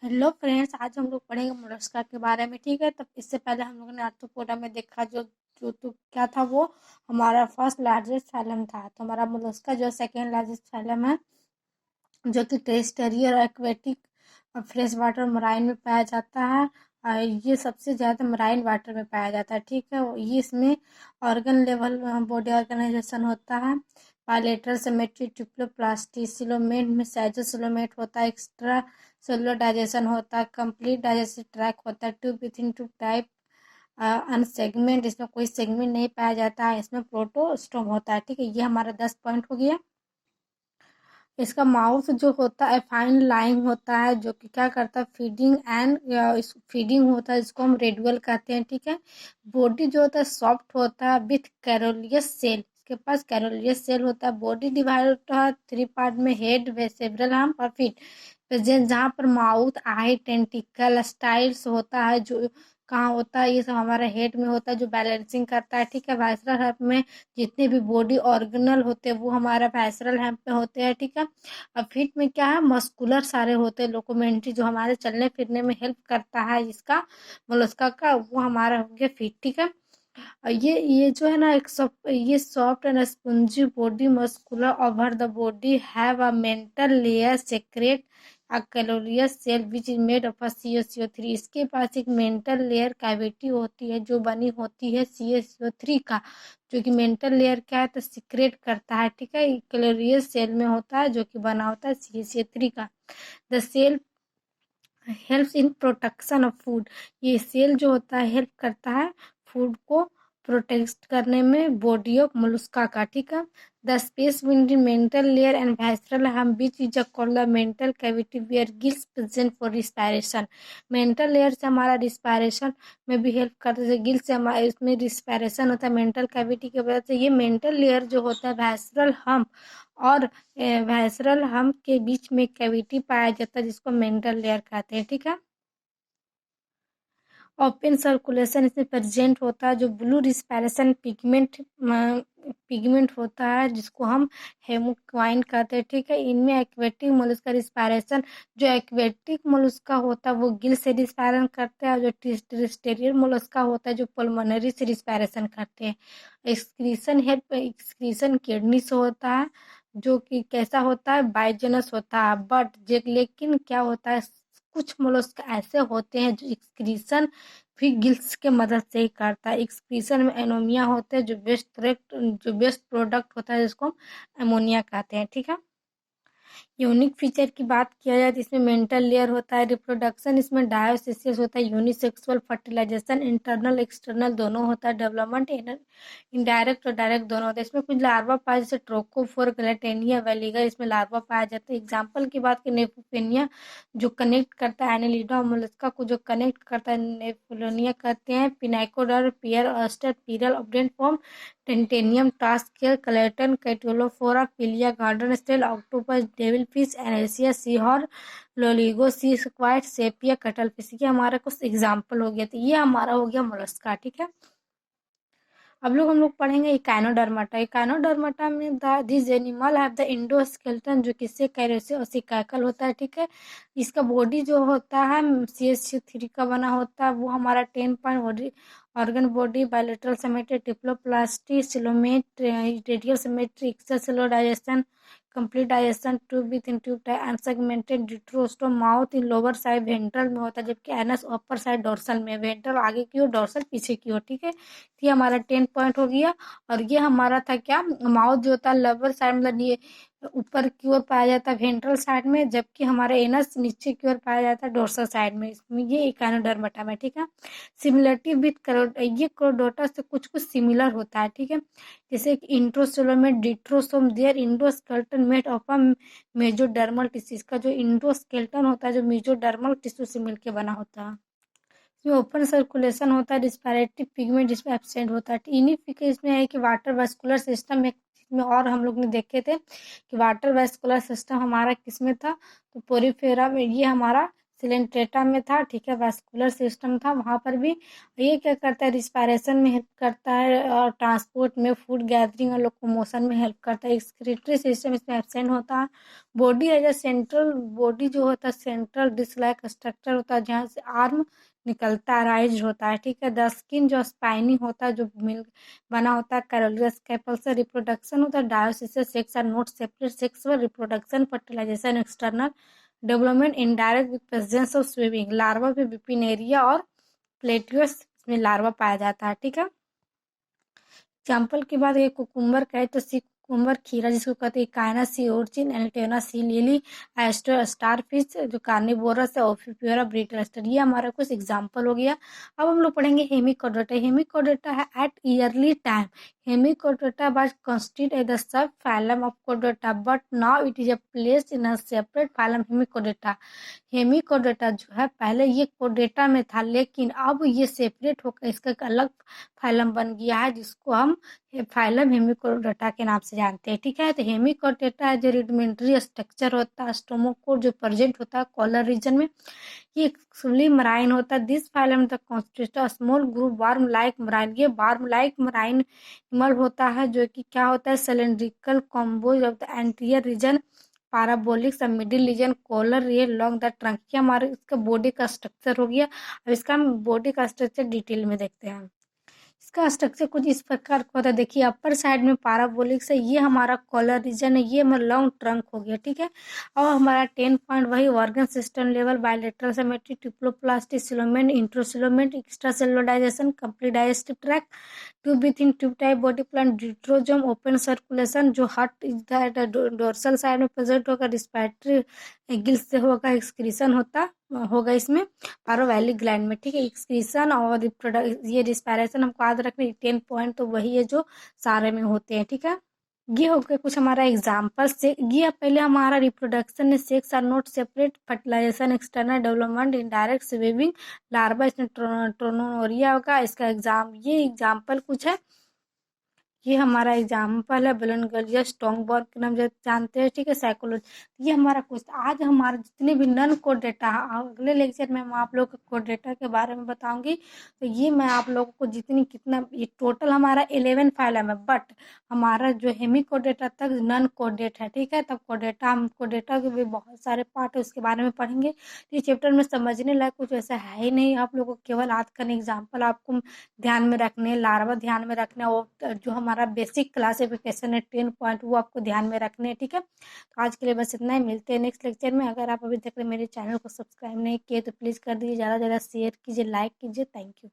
Hello friends, आज हम लोग पढ़ेंगे मोलस्का के बारे में। ठीक है, तब इससे पहले हम लोगों ने आर्थ्रोपोडा में देखा जो जो तो क्या था वो हमारा फर्स्ट लार्जेस्ट फाइलम था। तो हमारा मोलस्का जो सेकेंड लार्जेस्ट फाइलम है, जो कि टेरेस्टेरियल और एक्वेटिक फ्रेश वाटर मराइन में पाया जाता है। ये सबसे ज़्यादा मराइन वाटर में पाया जाता है। ठीक है, ये इसमें ऑर्गन लेवल बॉडी ऑर्गेनाइजेशन होता है। बायलेटरल सिमेट्री, ट्रिप्लोप्लास्टी, सिलोमेट में साइटोसिलोमेट होता है। एक्स्ट्रा सेलुलर डाइजेशन होता है। कंप्लीट डाइजेस्टिव ट्रैक होता है। Tube within tube type unsegment, इसमें कोई सेगमेंट नहीं पाया जाता है। इसमें प्रोटोस्टोम होता है। ठीक है, ये हमारा 10 पॉइंट हो गया। इसका माउथ जो होता है फाइन लाइन होता है, जो कि क्या करता है फीडिंग एंड फीडिंग होता है, इसको हम रेडुअल कहते हैं। ठीक है, बॉडी जो होता है सॉफ्ट होता है विथ कैरोलियस सेल, इसके पास कैरोलियस सेल होता है। बॉडी डिवाइड होता है 3 पार्ट में, हेड, सेब्रल हार्म और फीट। जहाँ पर माउथ, आई, टेंटिकल, स्टाइल्स होता है, जो कहाँ होता है, ये सब हमारा हेड में होता है जो बैलेंसिंग करता है। ठीक है, वाइसरल हर्प में जितने भी बॉडी ऑर्गेनल होते हैं वो हमारा वाइसरल हेम्प में होते हैं। ठीक है, अब फीट में क्या है, मस्कुलर सारे होते हैं, लोकोमेंट्री जो हमारे चलने फिरने में हेल्प करता है इसका मोलस्का का, वो हमारा हो गया फीट। ठीक है, और ये जो है ना एक ये soft and spongy body muscular over the body have a mantle layer secrete a calcareous cell which is made of CaCO3। इसके पास एक मेंटल लेयर कैविटी होती है जो बनी होती है CaCO3 का, जो कि मेंटल लेयर क्या है तो सिक्रेट करता है। ठीक है, कैलोरियस सेल में होता है जो कि बना होता है CaCO3 का। The cell helps in protection of food, ये सेल जो होता है हेल्प करता है फूड को प्रोटेक्ट करने में बॉडी ऑफ मोलस्का का। ठीक है, the space between mantle layer and visceral hump beach is called the mantle cavity where gills present for respiration. Mantle layer से हमारा रिस्पायरेशन में भी हेल्प करता है, गिल से हमारा इसमें रिस्पायरेशन होता है मेंटल कैविटी की वजह से। ये मेंटल लेयर जो होता है वाइसरल हम और वाइसरल हम के बीच में कैविटी पाया जाता है जिसको मेंटल लेयर कहते हैं। ठीक है, ओपन सर्कुलेशन इसमें प्रेजेंट होता है, जो ब्लू रिस्पायरेशन पिगमेंट होता है जिसको हम हेमोक्वाइन कहते हैं। ठीक है, इनमें एक्वेटिक मोलस्का रिस्पायरेशन, जो एक्वेटिक मोलस्का होता है वो गिल से रिस्पायरेशन करते हैं, जो टेरेस्टेरियल मोलस्का होता है जो पल्मोनरी से रिस्पायरेशन करते हैं। एक्सक्रीशन किडनी से होता है, जो कि कैसा होता है बाइजनस होता है, बट लेकिन क्या होता है कुछ मोलस्क ऐसे होते हैं जो एक्सक्रीशन भी गिल्स के मदद से ही करता है। एक्सक्रीशन में एनोमिया होते हैं, जो बेस्ट प्रोडक्ट होता है जिसको हम अमोनिया कहते हैं। ठीक है, यूनिक फीचर की बात किया जाए तो इसमें मेंटल लेयर होता है। रिप्रोडक्शन इसमें डायोसिस होता है। यूनिसेक्सुअल फर्टिलाइजेशन इंटरनल एक्सटर्नल दोनों होता है। डेवलपमेंट इनडायरेक्ट और डायरेक्ट दोनों होता है। इसमें कुछ लार्वा पाया जैसे ट्रोकोफोर, ग्लैटेनिया वेलिगर, इसमें लार्वा पाया जाता है। एग्जाम्पल की बात करें नेफोपेनिया जो कनेक्ट करता है एनेलिडा और मोलस्का को, जो कनेक्ट करता है नेफोलोनिया कहते हैं। पिनाइकोडर, पियर ऑस्टर, पीरल ऑब्डेंट फॉर्म, टेंटेनियम, टास्क, क्लेटन, कैटोलोफोरा, पिलिया, गार्डन स्टेल, ऑक्टोपस, डेविलफिश, एनेसिया, सीहॉर, लोलिगो, सी स्क्वाइड, सेपिया, कटलफिश। ये हमारा कुछ एग्जाम्पल हो गया। तो ये हमारा हो गया मोलस्का। ठीक है, अब हम लोग पढ़ेंगे इकाइनोडर्माटा। इकाइनोडर्माटा में this animal have the endoskeleton, जो किससे कैरेसे और सिकाकल होता है। ठीक है, इसका बॉडी जो होता है CH3 का बना होता है, वो हमारा 10 point body organ body, bilateral symmetry, diploblasty, coelomate, radial symmetry, extracellular digestion, complete digestion, tube within tube unsegmented, deuterostome, mouth in lower side ventral में होता है, जबकि एनस अपर साइड डोर्सल में, वेंट्रल आगे की ओर, डोर्सल पीछे की ओर। ठीक है, ये हमारा 10 पॉइंट हो गया। और ये हमारा था क्या, माउथ जो होता है लोअर साइड, मतलब ये ऊपर की ओर पाया जाता है वेंट्रल साइड में, जबकि हमारा एनस नीचे की ओर पाया जाता है डोर्सल साइड में। इसमें ये इकाइनोडर्माटा में। ठीक है, सिमिलरिटी विथ ये क्रोडोटा से कुछ कुछ सिमिलर होता है। ठीक है, जैसे इंट्रोसोलर में deuterostome their endoskeleton made of a mesodermal tissue, का जो इंडोस्केलेटन होता है जो मेजोडर्मल टिश्यू से मिलकर बना होता है। इसमें ओपन सर्कुलेशन होता है। रिस्पायरेटरी पिगमेंट इसमें एब्सेंट होता है। इनिफिक इसमें है कि वाटर वेस्कुलर सिस्टम में, इसमें और हम लोग ने देखे थे कि वाटर वेस्कुलर सिस्टम हमारा किसमें था, तो पोरीफेरा में। ये हमारा सिलेंट्रेटा में था, ठीक है, वास्कुलर सिस्टम था वहाँ पर भी। ये क्या करता है, रिस्पायरेशन में हेल्प करता है, और ट्रांसपोर्ट में, फूड गैदरिंग और लोकोमोशन में हेल्प करता है। एक्सक्रीटरी सिस्टम इसमें एब्सेंट होता है। Body as a central, body जो होता है सेंट्रल डिस्क लाइक स्ट्रक्चर होता है जहाँ से आर्म निकलता है, राइज होता है, ठीक है। द स्किन जो स्पाइनी होता है, जो मिल बना होता है कैरोलियस कैपल से। रिप्रोडक्शन होता है dioecious, sex are not separate, sexual reproduction, fertilization external, development indirect with presence of swimming, larva में बिपिनेरिया और प्लेटियस में लार्वा पाया जाता है, ठीक है। एग्जाम्पल की बात ये कुकुम्बर का है तो सी कुकुम्बर, खीरा जिसको कहते हैं, कायना सी ओर्चिन, एल्टेना सी लिली, एस्टर स्टारफिश जो कार्निवोरस है, ओफिप्यूरा ब्रिटलस्टर। ये हमारा कुछ एग्जाम्पल हो गया। अब हम लोग पढ़ेंगे हेमिकोडोटा। हेमिकोडोटा है at early time, Hemichordata was constituted as the subphylum of Chordata, but now it is placed in a separate phylum Hemichordata. Hemichordata जो है पहले ये कोडेटा में था, लेकिन अब ये सेपरेट होकर इसका एक अलग फाइलम बन गया है, जिसको हम फाइलम हेमिकोडेटा के नाम से जानते हैं, ठीक है। तो हेमिकोडेटा जो रुडिमेंट्री स्ट्रक्चर होता है, स्टोमोकोड जो प्रेजेंट होता है कॉलर रीजन में, ये एक्सक्लूसिवली मराइन होता है। This phylum the constitute a small group warm like marine, ये वार्म लाइक मराइन मल होता है, जो कि क्या होता है, cylindrical combos of the anterior reason, parabolic सब मिडिल रीजन, कॉलर ये लॉन्ग द ट्रंक। ये हमारे इसका बॉडी का स्ट्रक्चर हो गया। अब इसका हम बॉडी का स्ट्रक्चर डिटेल में देखते हैं। इसका स्ट्रक्चर कुछ इस प्रकार का होता है, देखिए अपर साइड में पाराबोलिक से, ये हमारा कॉलर रीजन है, ये हमारा लॉन्ग ट्रंक हो गया, ठीक है। और हमारा 10 पॉइंट वही organ system level, bilateral symmetry, triploblasty, coelomate, enterocoelomate, extracellular digestion, complete digestive tract, tube within tube type body plan, deuterostome, open circulation, जो heart is the dorsal side में present होगा, रिस्पायरेटरी गिल्स से होगा, excretion होगा इसमें पारोवैलिक gland में, ठीक है। एक्सक्रीशन और ये रिस्पायरेशन हमको याद रखने 10 पॉइंट तो वही है जो सारे में होते हैं, ठीक है। ये हो गया कुछ हमारा एग्जाम्पल से। ये पहले हमारा रिप्रोडक्शन में sex are not separate, fertilisation, external development, indirect swimming, larva, इसमें ट्रोनोरिया होगा। इसका ये एग्जाम्पल कुछ है। ये हमारा एग्जाम्पल है बेलेनगलिया स्टोंगबर्ग के नाम से जानते हैं, ठीक है। साइकोलॉजी, ये हमारा कुछ आज हमारा जितने भी नन कोड डेटा, अगले लेक्चर में मैं आप लोग को कोड डेटा के बारे में बताऊंगी। तो ये मैं आप लोगों को जितनी कितना ये टोटल हमारा 11 फाइलम है, बट हमारा जो हेमी कोड डेटा तक नन कोड डेट है, ठीक है। तब कोड डेटा, हम कोड डेटा के भी बहुत सारे पार्ट है उसके बारे में पढ़ेंगे। ये चैप्टर में समझने लायक कुछ ऐसा है ही नहीं, आप लोगों को केवल आज का एग्जाम्पल आपको ध्यान में रखने, लार्वा ध्यान में रखने, और जो हमारा बेसिक क्लासिफिकेशन है 10 पॉइंट वो आपको ध्यान में रखने हैं, ठीक है। तो आज के लिए बस इतना ही, मिलते हैं नेक्स्ट लेक्चर में। अगर आप अभी तक मेरे चैनल को सब्सक्राइब नहीं किए तो प्लीज़ कर दीजिए, ज़्यादा से ज़्यादा शेयर कीजिए, लाइक कीजिए। Thank you.